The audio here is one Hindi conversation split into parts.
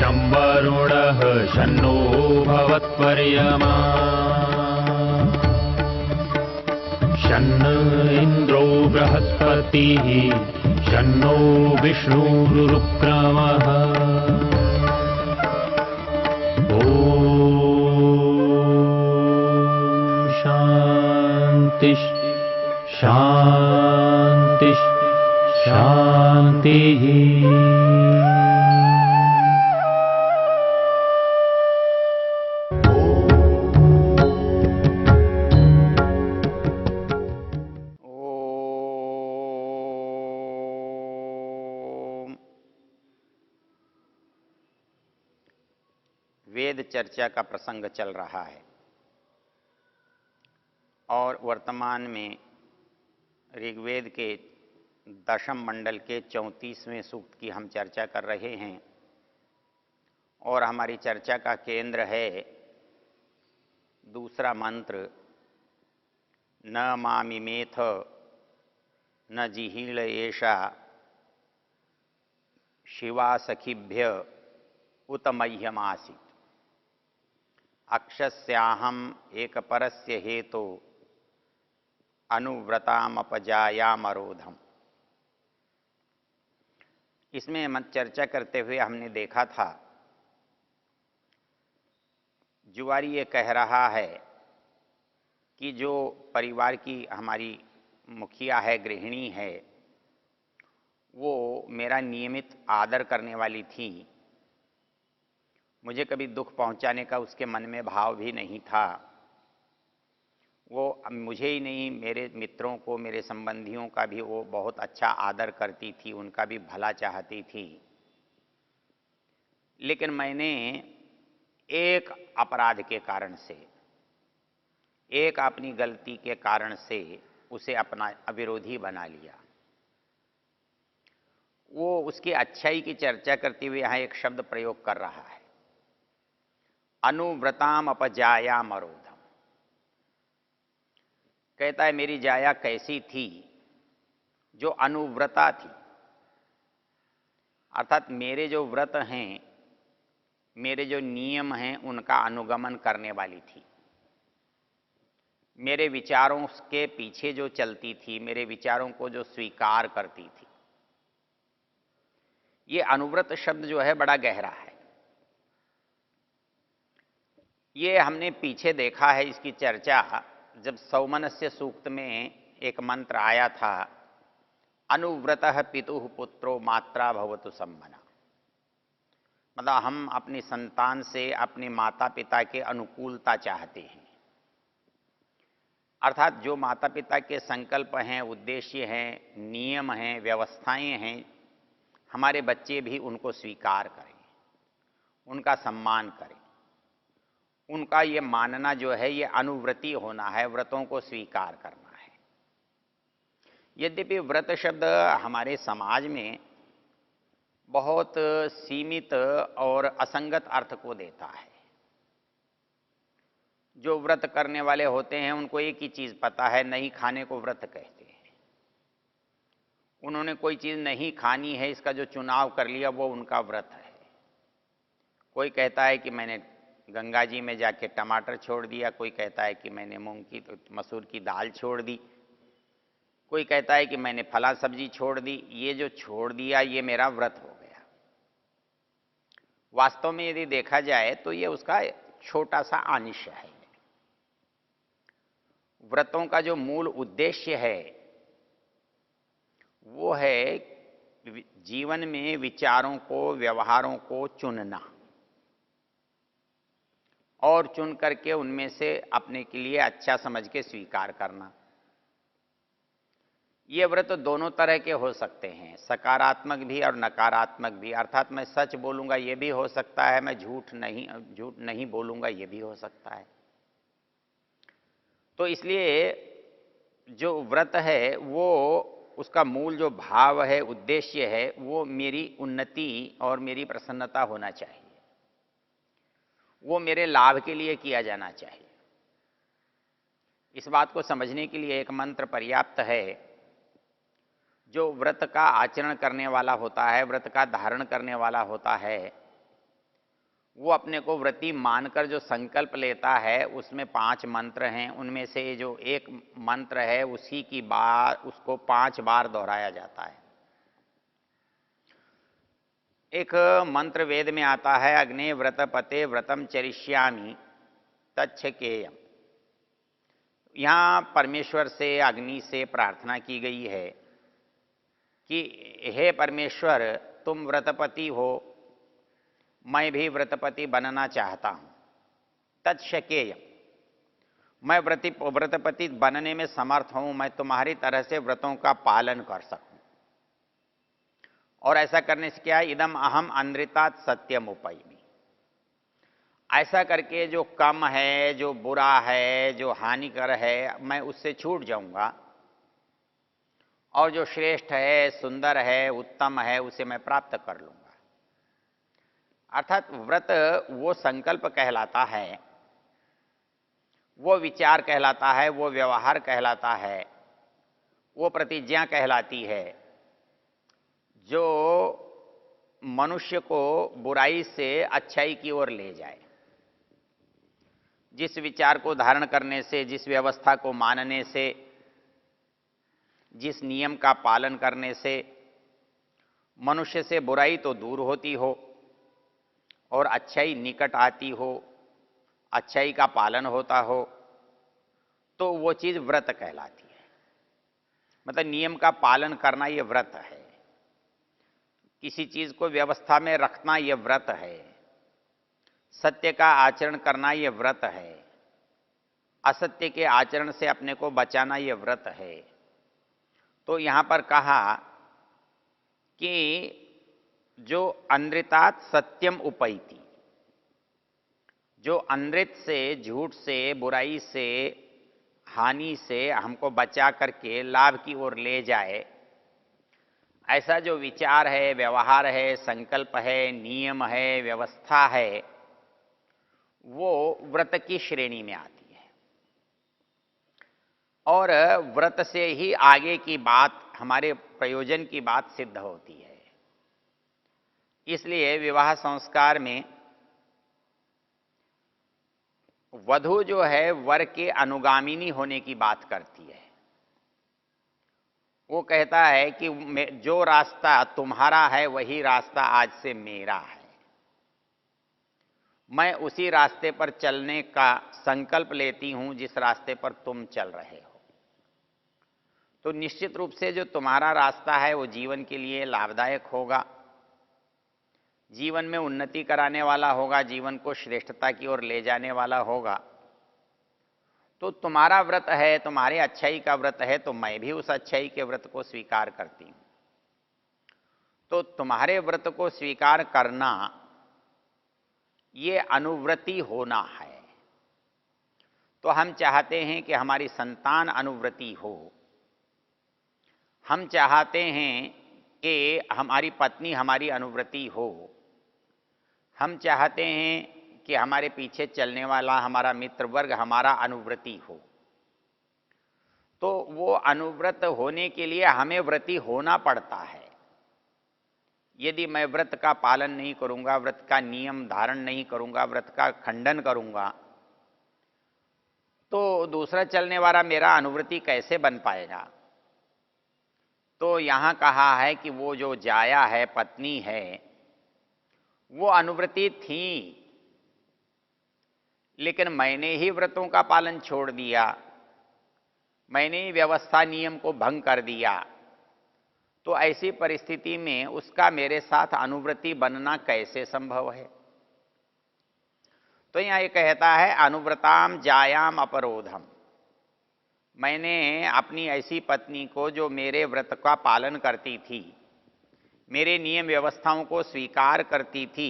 शं वरुणः शन्नो भवत्वर्यमा शन्न इन्द्रो बृहस्पतिः शन्नो विष्णुरुक्रमः ॐ शान्ति शान्ति शान्तिः। वेद चर्चा का प्रसंग चल रहा है और वर्तमान में ऋग्वेद के दशम मंडल के 34वें सूक्त की हम चर्चा कर रहे हैं और हमारी चर्चा का केंद्र है दूसरा मंत्र, न मामिमेथ न जिहील एषा शिवा सखिभ्य उत मह्यमासीत् अक्षस्याहम एक परस्य हेतु अनुव्रतामपजायामरोधम। इसमें मत चर्चा करते हुए हमने देखा था, जुवारी ये कह रहा है कि जो परिवार की हमारी मुखिया है, गृहिणी है, वो मेरा नियमित आदर करने वाली थी, मुझे कभी दुख पहुंचाने का उसके मन में भाव भी नहीं था। वो मुझे ही नहीं, मेरे मित्रों को, मेरे संबंधियों का भी वो बहुत अच्छा आदर करती थी, उनका भी भला चाहती थी। लेकिन मैंने एक अपराध के कारण से, एक अपनी गलती के कारण से उसे अपना अविरोधी बना लिया। वो उसकी अच्छाई की चर्चा करते हुए यहाँ एक शब्द प्रयोग कर रहा है, अनुव्रताम अपजायाम अरोधम। कहता है मेरी जाया कैसी थी, जो अनुव्रता थी, अर्थात मेरे जो व्रत हैं, मेरे जो नियम हैं, उनका अनुगमन करने वाली थी। मेरे विचारों के पीछे जो चलती थी, मेरे विचारों को जो स्वीकार करती थी। ये अनुव्रत शब्द जो है बड़ा गहरा है। ये हमने पीछे देखा है, इसकी चर्चा जब सौमनस्य सूक्त में एक मंत्र आया था, अनुव्रतः पितुः पुत्रो मात्रा भवतु सम्मना। मतलब हम अपनी संतान से अपने माता पिता के अनुकूलता चाहते हैं, अर्थात जो माता पिता के संकल्प हैं, उद्देश्य हैं, नियम हैं, व्यवस्थाएं हैं, हमारे बच्चे भी उनको स्वीकार करें, उनका सम्मान करें। उनका ये मानना जो है ये अनुव्रति होना है, व्रतों को स्वीकार करना है। यद्यपि व्रत शब्द हमारे समाज में बहुत सीमित और असंगत अर्थ को देता है। जो व्रत करने वाले होते हैं उनको एक ही चीज पता है, नहीं खाने को व्रत कहते हैं। उन्होंने कोई चीज नहीं खानी है, इसका जो चुनाव कर लिया वो उनका व्रत है। कोई कहता है कि मैंने गंगा जी में जाके टमाटर छोड़ दिया, कोई कहता है कि मैंने मूंग की मसूर की दाल छोड़ दी, कोई कहता है कि मैंने फला सब्जी छोड़ दी। ये जो छोड़ दिया ये मेरा व्रत हो गया। वास्तव में यदि देखा जाए तो ये उसका छोटा सा अंश है। व्रतों का जो मूल उद्देश्य है वो है जीवन में विचारों को, व्यवहारों को चुनना और चुन करके उनमें से अपने के लिए अच्छा समझ के स्वीकार करना। ये व्रत दोनों तरह के हो सकते हैं, सकारात्मक भी और नकारात्मक भी। अर्थात मैं सच बोलूंगा ये भी हो सकता है, मैं झूठ नहीं बोलूंगा ये भी हो सकता है। तो इसलिए जो व्रत है वो उसका मूल जो भाव है, उद्देश्य है, वो मेरी उन्नति और मेरी प्रसन्नता होना चाहिए, वो मेरे लाभ के लिए किया जाना चाहिए। इस बात को समझने के लिए एक मंत्र पर्याप्त है। जो व्रत का आचरण करने वाला होता है, व्रत का धारण करने वाला होता है, वो अपने को व्रती मानकर जो संकल्प लेता है, उसमें 5 मंत्र हैं। उनमें से जो एक मंत्र है उसी की बात उसको 5 बार दोहराया जाता है। एक मंत्र वेद में आता है, अग्ने व्रत पते व्रतम चरिष्यामि तच्छकेयम। यहाँ परमेश्वर से, अग्नि से प्रार्थना की गई है कि हे परमेश्वर, तुम व्रतपति हो, मैं भी व्रतपति बनना चाहता हूं। तत्शकेय, मैं व्रतपति बनने में समर्थ हूं, मैं तुम्हारी तरह से व्रतों का पालन कर सकूं। और ऐसा करने से क्या, इदम अहम अनृतात् सत्यम उपैमि। ऐसा करके जो कम है, जो बुरा है, जो हानिकर है, मैं उससे छूट जाऊंगा, और जो श्रेष्ठ है, सुंदर है, उत्तम है, उसे मैं प्राप्त कर लूंगा। अर्थात व्रत वो संकल्प कहलाता है, वो विचार कहलाता है, वो व्यवहार कहलाता है, वो प्रतिज्ञा कहलाती है जो मनुष्य को बुराई से अच्छाई की ओर ले जाए। जिस विचार को धारण करने से, जिस व्यवस्था को मानने से, जिस नियम का पालन करने से मनुष्य से बुराई तो दूर होती हो और अच्छाई निकट आती हो, अच्छाई का पालन होता हो, तो वो चीज व्रत कहलाती है। मतलब नियम का पालन करना ये व्रत है। किसी चीज को व्यवस्था में रखना ये व्रत है। सत्य का आचरण करना ये व्रत है। असत्य के आचरण से अपने को बचाना ये व्रत है। तो यहां पर कहा कि जो अनृतात् सत्यम उपैति, जो अनृत से, झूठ से, बुराई से, हानि से हमको बचा करके लाभ की ओर ले जाए, ऐसा जो विचार है, व्यवहार है, संकल्प है, नियम है, व्यवस्था है, वो व्रत की श्रेणी में आती है। और व्रत से ही आगे की बात, हमारे प्रयोजन की बात सिद्ध होती है। इसलिए विवाह संस्कार में वधू जो है वर के अनुगामिनी होने की बात करती है। वो कहता है कि जो रास्ता तुम्हारा है वही रास्ता आज से मेरा है, मैं उसी रास्ते पर चलने का संकल्प लेती हूं जिस रास्ते पर तुम चल रहे हो। तो निश्चित रूप से जो तुम्हारा रास्ता है वो जीवन के लिए लाभदायक होगा, जीवन में उन्नति कराने वाला होगा, जीवन को श्रेष्ठता की ओर ले जाने वाला होगा। तो तुम्हारा व्रत है, तुम्हारे अच्छाई का व्रत है, तो मैं भी उस अच्छाई के व्रत को स्वीकार करती हूं। तो तुम्हारे व्रत को स्वीकार करना ये अनुव्रती होना है। तो हम चाहते हैं कि हमारी संतान अनुव्रती हो, हम चाहते हैं कि हमारी पत्नी हमारी अनुव्रती हो, हम चाहते हैं कि हमारे पीछे चलने वाला हमारा मित्र वर्ग हमारा अनुव्रती हो। तो वो अनुव्रत होने के लिए हमें व्रती होना पड़ता है। यदि मैं व्रत का पालन नहीं करूंगा, व्रत का नियम धारण नहीं करूंगा, व्रत का खंडन करूंगा, तो दूसरा चलने वाला मेरा अनुव्रती कैसे बन पाएगा। तो यहां कहा है कि वो जो जाया है, पत्नी है, वो अनुव्रती थी, लेकिन मैंने ही व्रतों का पालन छोड़ दिया, मैंने ही व्यवस्था नियम को भंग कर दिया। तो ऐसी परिस्थिति में उसका मेरे साथ अनुव्रती बनना कैसे संभव है। तो यहां ये कहता है अनुव्रताम जायाम अपरोधम। मैंने अपनी ऐसी पत्नी को जो मेरे व्रत का पालन करती थी, मेरे नियम व्यवस्थाओं को स्वीकार करती थी,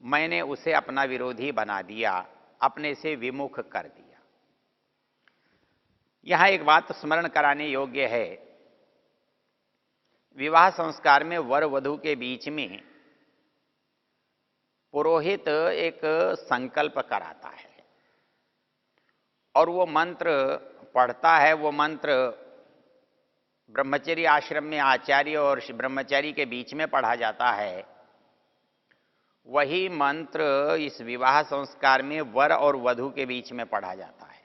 मैंने उसे अपना विरोधी बना दिया, अपने से विमुख कर दिया। यहां एक बात स्मरण कराने योग्य है। विवाह संस्कार में वर वधू के बीच में पुरोहित एक संकल्प कराता है और वो मंत्र पढ़ता है। वो मंत्र ब्रह्मचर्य आश्रम में आचार्य और ब्रह्मचारी के बीच में पढ़ा जाता है। वही मंत्र इस विवाह संस्कार में वर और वधू के बीच में पढ़ा जाता है।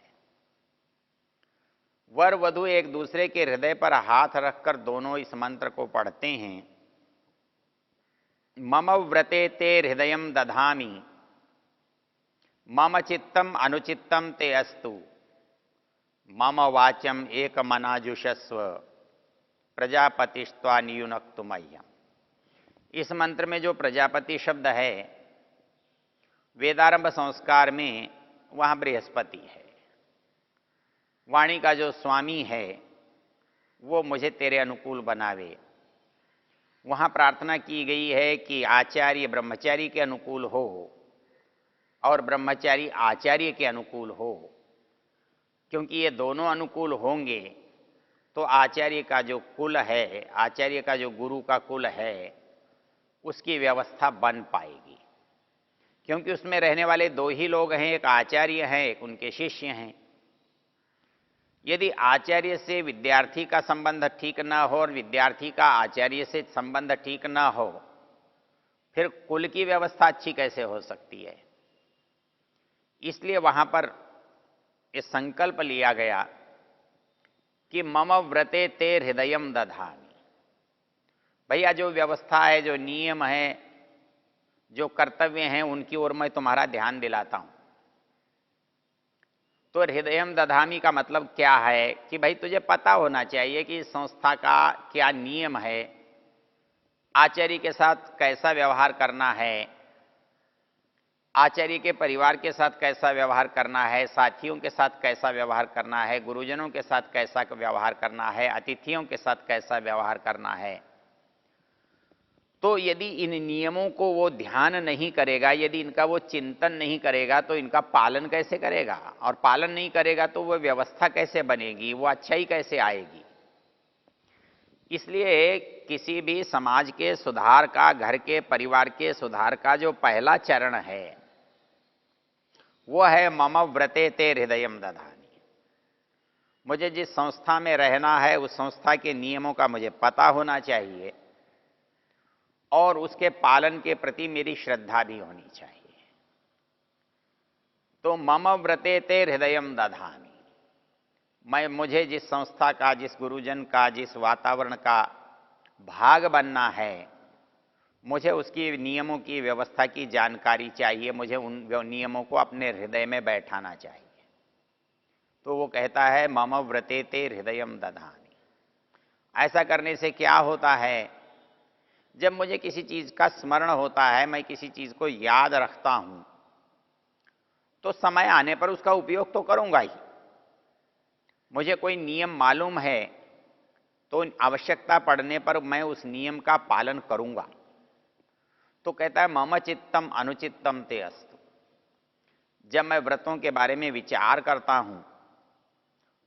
वर वधू एक दूसरे के हृदय पर हाथ रखकर दोनों इस मंत्र को पढ़ते हैं। मम व्रते ते हृदयम दधामि, मम चित्तम अनुचित्तम ते अस्तु, मम वाचम एक मनाजुषस्व, प्रजापतिस्त्वा नियुनक्तु मह्यम। इस मंत्र में जो प्रजापति शब्द है, वेदारंभ संस्कार में वहां बृहस्पति है। वाणी का जो स्वामी है वो मुझे तेरे अनुकूल बनावे। वहां प्रार्थना की गई है कि आचार्य ब्रह्मचारी के अनुकूल हो और ब्रह्मचारी आचार्य के अनुकूल हो, क्योंकि ये दोनों अनुकूल होंगे तो आचार्य का जो कुल है, आचार्य का जो गुरु का कुल है, उसकी व्यवस्था बन पाएगी। क्योंकि उसमें रहने वाले दो ही लोग हैं, एक आचार्य हैं, एक उनके शिष्य हैं। यदि आचार्य से विद्यार्थी का संबंध ठीक न हो और विद्यार्थी का आचार्य से संबंध ठीक न हो, फिर कुल की व्यवस्था अच्छी कैसे हो सकती है। इसलिए वहां पर यह संकल्प लिया गया कि मम व्रते ते हृदयम दधामि। भैया जो व्यवस्था है, जो नियम है, जो कर्तव्य हैं, उनकी ओर मैं तुम्हारा ध्यान दिलाता हूं। तो हृदयम दधामि का मतलब क्या है कि भाई तुझे पता होना चाहिए कि इस संस्था का क्या नियम है, आचार्य के साथ कैसा व्यवहार करना है, आचार्य के परिवार के साथ कैसा व्यवहार करना है, साथियों के साथ कैसा व्यवहार करना है, गुरुजनों के साथ कैसा व्यवहार करना है, अतिथियों के साथ कैसा व्यवहार करना है। तो यदि इन नियमों को वो ध्यान नहीं करेगा, यदि इनका वो चिंतन नहीं करेगा, तो इनका पालन कैसे करेगा, और पालन नहीं करेगा तो वो व्यवस्था कैसे बनेगी, वो अच्छाई कैसे आएगी। इसलिए किसी भी समाज के सुधार का, घर के परिवार के सुधार का जो पहला चरण है वो है मम व्रते ते हृदयम दधामि। मुझे जिस संस्था में रहना है उस संस्था के नियमों का मुझे पता होना चाहिए और उसके पालन के प्रति मेरी श्रद्धा भी होनी चाहिए। तो मम व्रते ते हृदयम दधामि, मुझे जिस संस्था का, जिस गुरुजन का, जिस वातावरण का भाग बनना है, मुझे उसकी नियमों की व्यवस्था की जानकारी चाहिए, मुझे उन नियमों को अपने हृदय में बैठाना चाहिए। तो वो कहता है मम व्रते ते हृदयम दधामि। ऐसा करने से क्या होता है, जब मुझे किसी चीज का स्मरण होता है, मैं किसी चीज को याद रखता हूं, तो समय आने पर उसका उपयोग तो करूंगा ही। मुझे कोई नियम मालूम है तो आवश्यकता पड़ने पर मैं उस नियम का पालन करूंगा। तो कहता है मम चित्तम अनुचित्तम ते अस्तु। जब मैं व्रतों के बारे में विचार करता हूं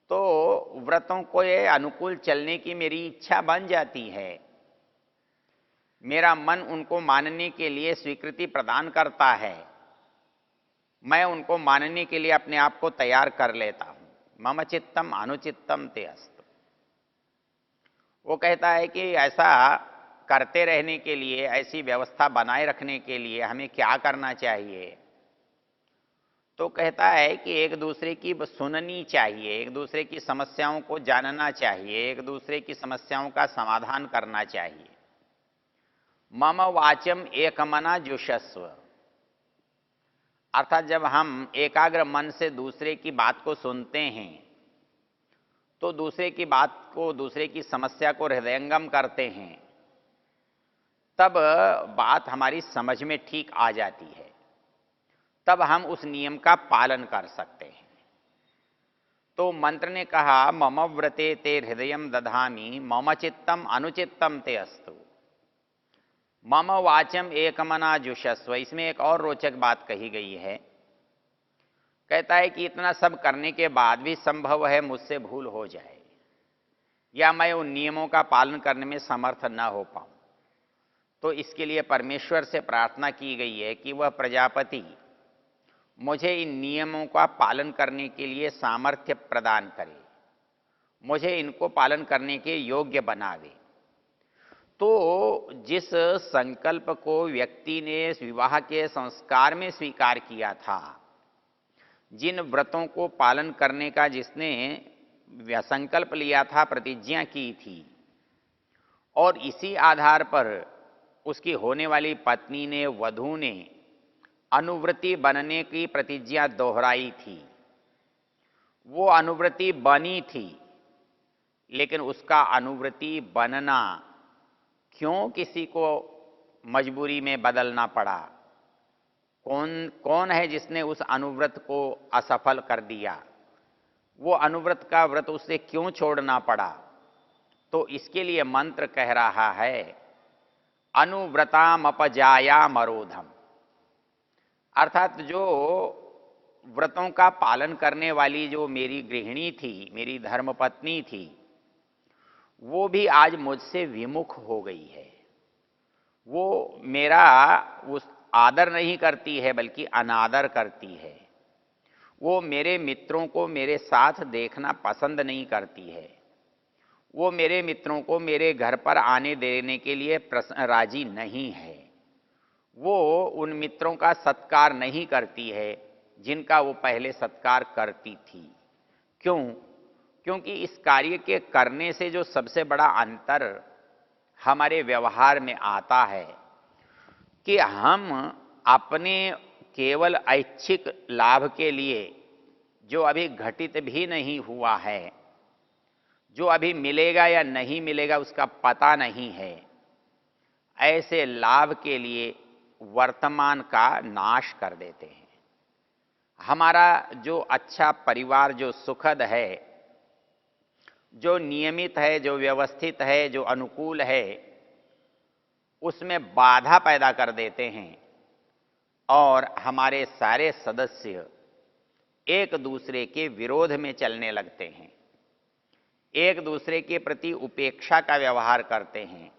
तो व्रतों को ये अनुकूल चलने की मेरी इच्छा बन जाती है। मेरा मन उनको मानने के लिए स्वीकृति प्रदान करता है, मैं उनको मानने के लिए अपने आप को तैयार कर लेता हूं। मम चित्तम अनुचित्तम ते अस्तु। वो कहता है कि ऐसा करते रहने के लिए, ऐसी व्यवस्था बनाए रखने के लिए हमें क्या करना चाहिए। तो कहता है कि एक दूसरे की सुननी चाहिए, एक दूसरे की समस्याओं को जानना चाहिए, एक दूसरे की समस्याओं का समाधान करना चाहिए। मम वाचम एकमना जुषस्व, अर्थात जब हम एकाग्र मन से दूसरे की बात को सुनते हैं तो दूसरे की बात को, दूसरे की समस्या को हृदयंगम करते हैं, तब बात हमारी समझ में ठीक आ जाती है, तब हम उस नियम का पालन कर सकते हैं। तो मंत्र ने कहा मम व्रते ते हृदयम दधामि, मम चित्तम अनुचित्तम ते अस्तु, मम वाचम एकमना जुषस्व। इसमें एक और रोचक बात कही गई है। कहता है कि इतना सब करने के बाद भी संभव है मुझसे भूल हो जाए या मैं उन नियमों का पालन करने में समर्थ न हो पाऊं। तो इसके लिए परमेश्वर से प्रार्थना की गई है कि वह प्रजापति मुझे इन नियमों का पालन करने के लिए सामर्थ्य प्रदान करे, मुझे इनको पालन करने के योग्य बनावे। तो जिस संकल्प को व्यक्ति ने विवाह के संस्कार में स्वीकार किया था, जिन व्रतों को पालन करने का जिसने संकल्प लिया था, प्रतिज्ञा की थी, और इसी आधार पर उसकी होने वाली पत्नी ने, वधू ने अनुव्रती बनने की प्रतिज्ञा दोहराई थी, वो अनुव्रती बनी थी, लेकिन उसका अनुव्रती बनना क्यों किसी को मजबूरी में बदलना पड़ा? कौन है जिसने उस अनुव्रत को असफल कर दिया? वो अनुव्रत का व्रत उसे क्यों छोड़ना पड़ा? तो इसके लिए मंत्र कह रहा है, अनुव्रताम अपजाया मरोधम। अर्थात जो व्रतों का पालन करने वाली जो मेरी गृहिणी थी, मेरी धर्मपत्नी थी, वो भी आज मुझसे विमुख हो गई है। वो मेरा उस आदर नहीं करती है, बल्कि अनादर करती है। वो मेरे मित्रों को मेरे साथ देखना पसंद नहीं करती है। वो मेरे मित्रों को मेरे घर पर आने देने के लिए राजी नहीं है। वो उन मित्रों का सत्कार नहीं करती है जिनका वो पहले सत्कार करती थी। क्यों? क्योंकि इस कार्य के करने से जो सबसे बड़ा अंतर हमारे व्यवहार में आता है कि हम अपने केवल ऐच्छिक लाभ के लिए, जो अभी घटित भी नहीं हुआ है, जो अभी मिलेगा या नहीं मिलेगा उसका पता नहीं है, ऐसे लाभ के लिए वर्तमान का नाश कर देते हैं। हमारा जो अच्छा परिवार, जो सुखद है, जो नियमित है, जो व्यवस्थित है, जो अनुकूल है, उसमें बाधा पैदा कर देते हैं और हमारे सारे सदस्य एक दूसरे के विरोध में चलने लगते हैं, एक दूसरे के प्रति उपेक्षा का व्यवहार करते हैं,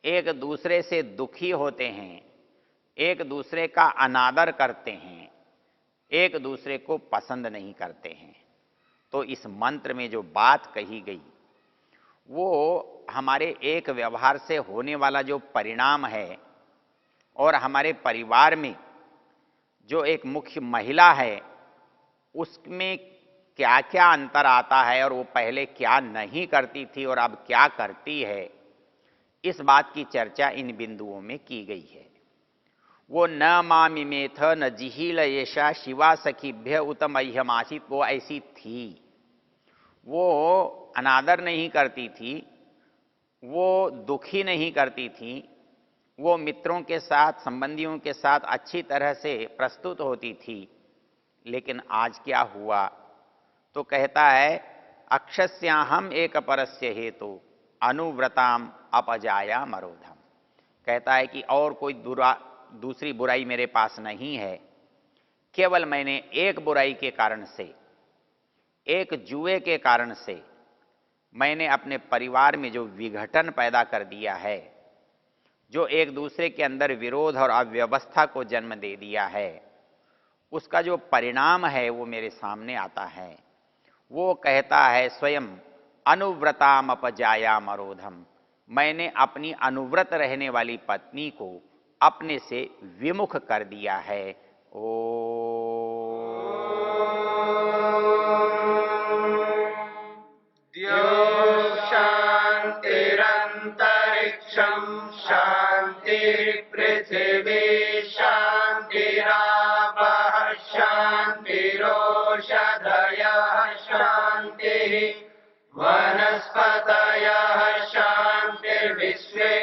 एक दूसरे से दुखी होते हैं, एक दूसरे का अनादर करते हैं, एक दूसरे को पसंद नहीं करते हैं। तो इस मंत्र में जो बात कही गई वो हमारे एक व्यवहार से होने वाला जो परिणाम है, और हमारे परिवार में जो एक मुख्य महिला है उसमें क्या क्या अंतर आता है, और वो पहले क्या नहीं करती थी और अब क्या करती है, इस बात की चर्चा इन बिंदुओं में की गई है। वो न मामिमेथ न जिहील येषा शिवा सखीभ्य उत मह्यमासित, वो ऐसी थी। वो अनादर नहीं करती थी, वो दुखी नहीं करती थी, वो मित्रों के साथ, संबंधियों के साथ अच्छी तरह से प्रस्तुत होती थी। लेकिन आज क्या हुआ? तो कहता है, अक्षस्याहम एक परस्य हेतु अनुव्रताम अपजाया मरोधम। कहता है कि और कोई दूसरी बुराई मेरे पास नहीं है, केवल मैंने एक बुराई के कारण से, एक जुए के कारण से मैंने अपने परिवार में जो विघटन पैदा कर दिया है, जो एक दूसरे के अंदर विरोध और अव्यवस्था को जन्म दे दिया है, उसका जो परिणाम है वो मेरे सामने आता है। वो कहता है स्वयं अनुव्रताम अपजाया मरोधम, मैंने अपनी अनुव्रत रहने वाली पत्नी को अपने से विमुख कर दिया है। ओ शांतिरंतरिक्षं शांतिर्पृथिवी शांतिरापः शांतिरोषधयः शांतिः वनस्पतयः शांतिर्विश्वे